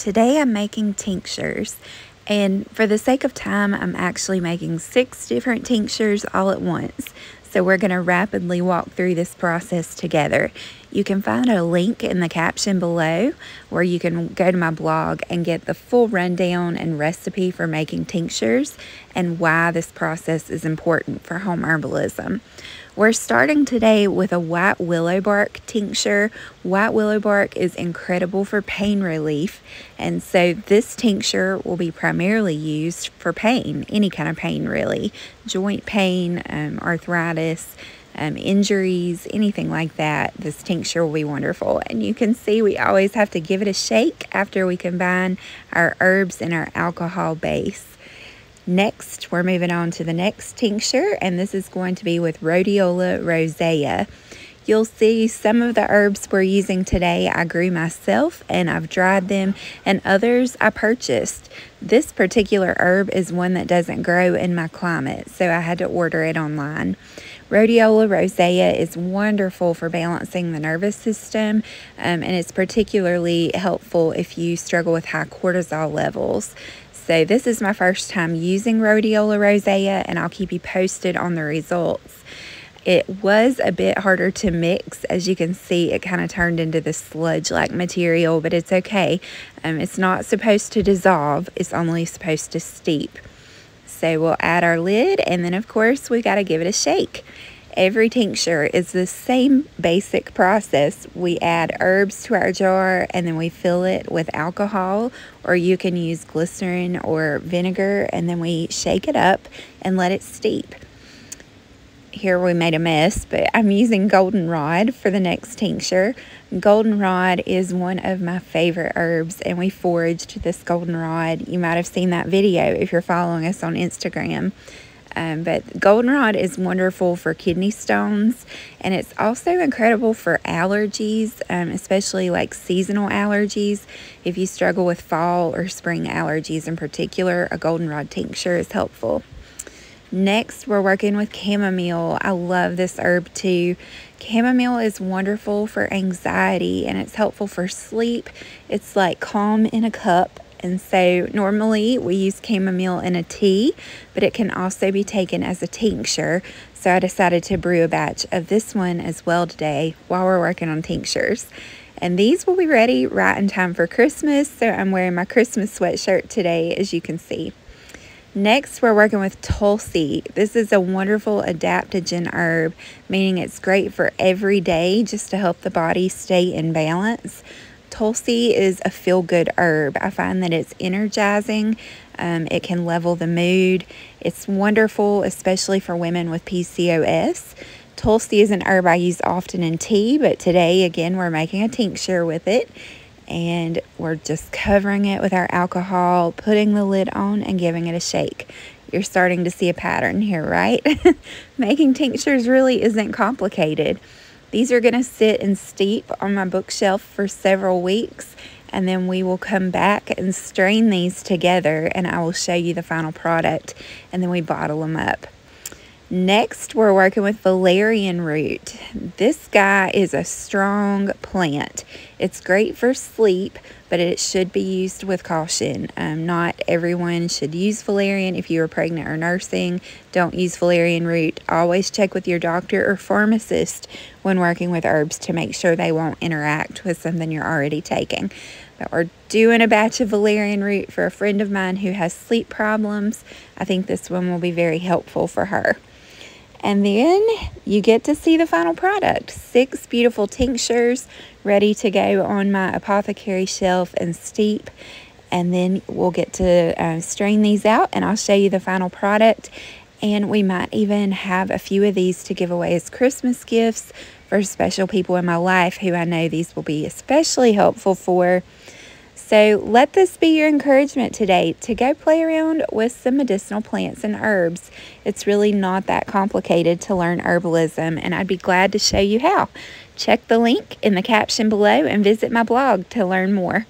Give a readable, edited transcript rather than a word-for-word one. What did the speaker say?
Today I'm making tinctures, and for the sake of time I'm actually making 6 different tinctures all at once. So we're going to rapidly walk through this process together. You can find a link in the caption below where you can go to my blog and get the full rundown and recipe for making tinctures and why this process is important for home herbalism. We're starting today with a white willow bark tincture. White willow bark is incredible for pain relief, and so this tincture will be primarily used for pain, any kind of pain really, joint pain, arthritis, injuries, anything like that. This tincture will be wonderful. And you can see we always have to give it a shake after we combine our herbs and our alcohol base. Next, we're moving on to the next tincture, and this is going to be with Riola Rosa. You'll see some of the herbs we're using today I grew myself and I've dried them, and others I purchased. This particular herb is one that doesn't grow in my climate, so I had to order it online. Riola Rosa is wonderful for balancing the nervous system, and it's particularly helpful if you struggle with high cortisol levels. So this is my first time using Riola Rosa, and I'll keep you posted on the results. It was a bit harder to mix. As you can see, it kind of turned into this sludge-like material, but it's okay. It's not supposed to dissolve. It's only supposed to steep. So we'll add our lid, and then of course we got to give it a shake. Every tincture is the same basic process. We add herbs to our jar and then we fill it with alcohol, or you can use glycerin or vinegar, and then we shake it up and let it steep. Here we made a mess, but I'm using goldenrod for the next tincture. Goldenrod is one of my favorite herbs, and we foraged this goldenrod. You might have seen that video if you're following us on Instagram. But goldenrod is wonderful for kidney stones, and it's also incredible for allergies, especially like seasonal allergies. If you struggle with fall or spring allergies in particular, a goldenrod tincture is helpful. Next, we're working with chamomile. I love this herb too. Chamomile is wonderful for anxiety, and it's helpful for sleep. It's like calm in a cup. And so normally we use chamomile in a tea, but it can also be taken as a tincture. So I decided to brew a batch of this one as well today while we're working on tinctures. And these will be ready right in time for Christmas. So I'm wearing my Christmas sweatshirt today, as you can see. Next, we're working with Tulsi. This is a wonderful adaptogen herb, meaning it's great for every day just to help the body stay in balance. Tulsi is a feel-good herb. I find that it's energizing. It can level the mood. It's wonderful, especially for women with PCOS. Tulsi is an herb I use often in tea, but today, again, we're making a tincture with it. And we're just covering it with our alcohol, putting the lid on, and giving it a shake. You're starting to see a pattern here, right? Making tinctures really isn't complicated. These are going to sit and steep on my bookshelf for several weeks, and then we will come back and strain these together, and I will show you the final product, and then we bottle them up. Next, we're working with valerian root. This guy is a strong plant. It's great for sleep, but it should be used with caution. Not everyone should use valerian. If you are pregnant or nursing, don't use valerian root. Always check with your doctor or pharmacist when working with herbs to make sure they won't interact with something you're already taking. But we're doing a batch of valerian root for a friend of mine who has sleep problems. I think this one will be very helpful for her. And then you get to see the final product. 6 beautiful tinctures ready to go on my apothecary shelf and steep. And then we'll get to strain these out, and I'll show you the final product. And we might even have a few of these to give away as Christmas gifts for special people in my life who I know these will be especially helpful for. So let this be your encouragement today to go play around with some medicinal plants and herbs. It's really not that complicated to learn herbalism, and I'd be glad to show you how. Check the link in the caption below and visit my blog to learn more.